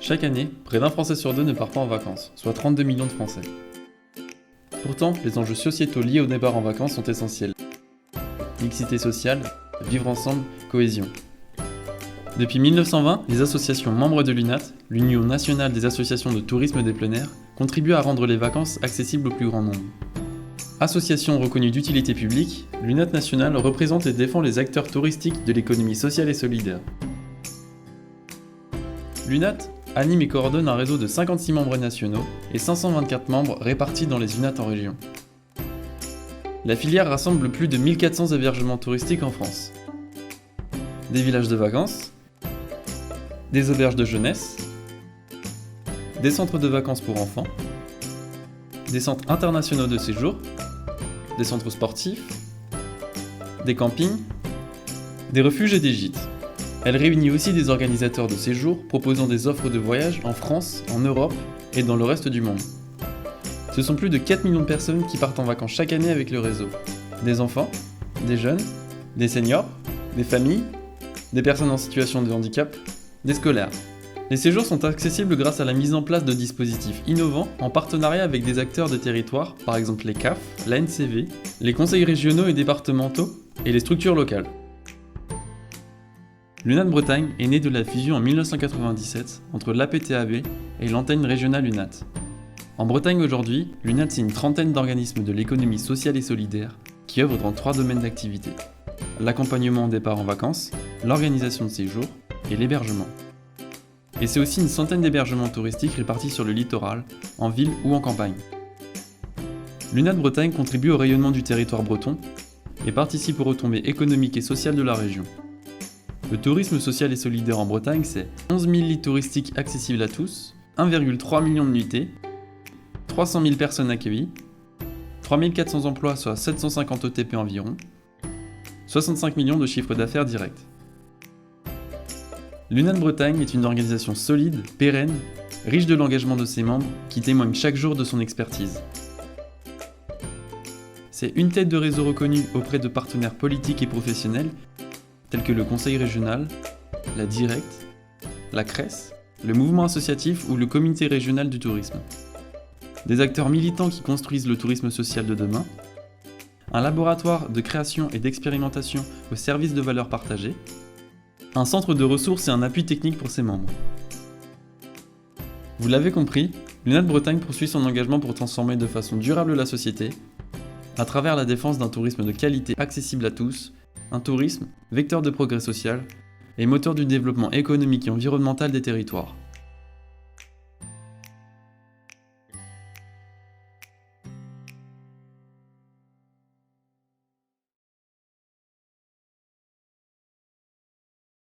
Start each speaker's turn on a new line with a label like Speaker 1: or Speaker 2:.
Speaker 1: Chaque année, près d'un Français sur deux ne part pas en vacances, soit 32 millions de Français. Pourtant, les enjeux sociétaux liés au départ en vacances sont essentiels. Mixité sociale, vivre ensemble, cohésion. Depuis 1920, les associations membres de l'UNAT, l'Union nationale des associations de tourisme des plein air, contribuent à rendre les vacances accessibles au plus grand nombre. Association reconnue d'utilité publique, l'UNAT nationale représente et défend les acteurs touristiques de l'économie sociale et solidaire. L'UNAT anime et coordonne un réseau de 56 membres nationaux et 524 membres répartis dans les UNAT en région. La filière rassemble plus de 1400 hébergements touristiques en France. Des villages de vacances, des auberges de jeunesse, des centres de vacances pour enfants, des centres internationaux de séjour, des centres sportifs, des campings, des refuges et des gîtes. Elle réunit aussi des organisateurs de séjours proposant des offres de voyage en France, en Europe et dans le reste du monde. Ce sont plus de 4 millions de personnes qui partent en vacances chaque année avec le réseau. Des enfants, des jeunes, des seniors, des familles, des personnes en situation de handicap, des scolaires. Les séjours sont accessibles grâce à la mise en place de dispositifs innovants en partenariat avec des acteurs de territoire, par exemple les CAF, la NCV, les conseils régionaux et départementaux et les structures locales. L'UNAT Bretagne est née de la fusion en 1997 entre l'APTAB et l'antenne régionale UNAT. En Bretagne aujourd'hui, l'UNAT c'est une trentaine d'organismes de l'économie sociale et solidaire qui œuvrent dans 3 domaines d'activité: l'accompagnement au départ en vacances, l'organisation de séjours et l'hébergement. Et c'est aussi une centaine d'hébergements touristiques répartis sur le littoral, en ville ou en campagne. L'UNAT Bretagne contribue au rayonnement du territoire breton et participe aux retombées économiques et sociales de la région. Le tourisme social et solidaire en Bretagne, c'est 11 000 lits touristiques accessibles à tous, 1,3 million de nuitées, 300 000 personnes accueillies, 3 400 emplois soit 750 ETP environ, 65 millions de chiffres d'affaires directs. L'UNAT Bretagne est une organisation solide, pérenne, riche de l'engagement de ses membres qui témoigne chaque jour de son expertise. C'est une tête de réseau reconnue auprès de partenaires politiques et professionnels tels que le Conseil régional, la Directe, la CRES, le mouvement associatif ou le Comité régional du tourisme. Des acteurs militants qui construisent le tourisme social de demain, un laboratoire de création et d'expérimentation au service de valeurs partagées, un centre de ressources et un appui technique pour ses membres. Vous l'avez compris, l'UNAT Bretagne poursuit son engagement pour transformer de façon durable la société, à travers la défense d'un tourisme de qualité accessible à tous, un tourisme vecteur de progrès social et moteur du développement économique et environnemental des territoires.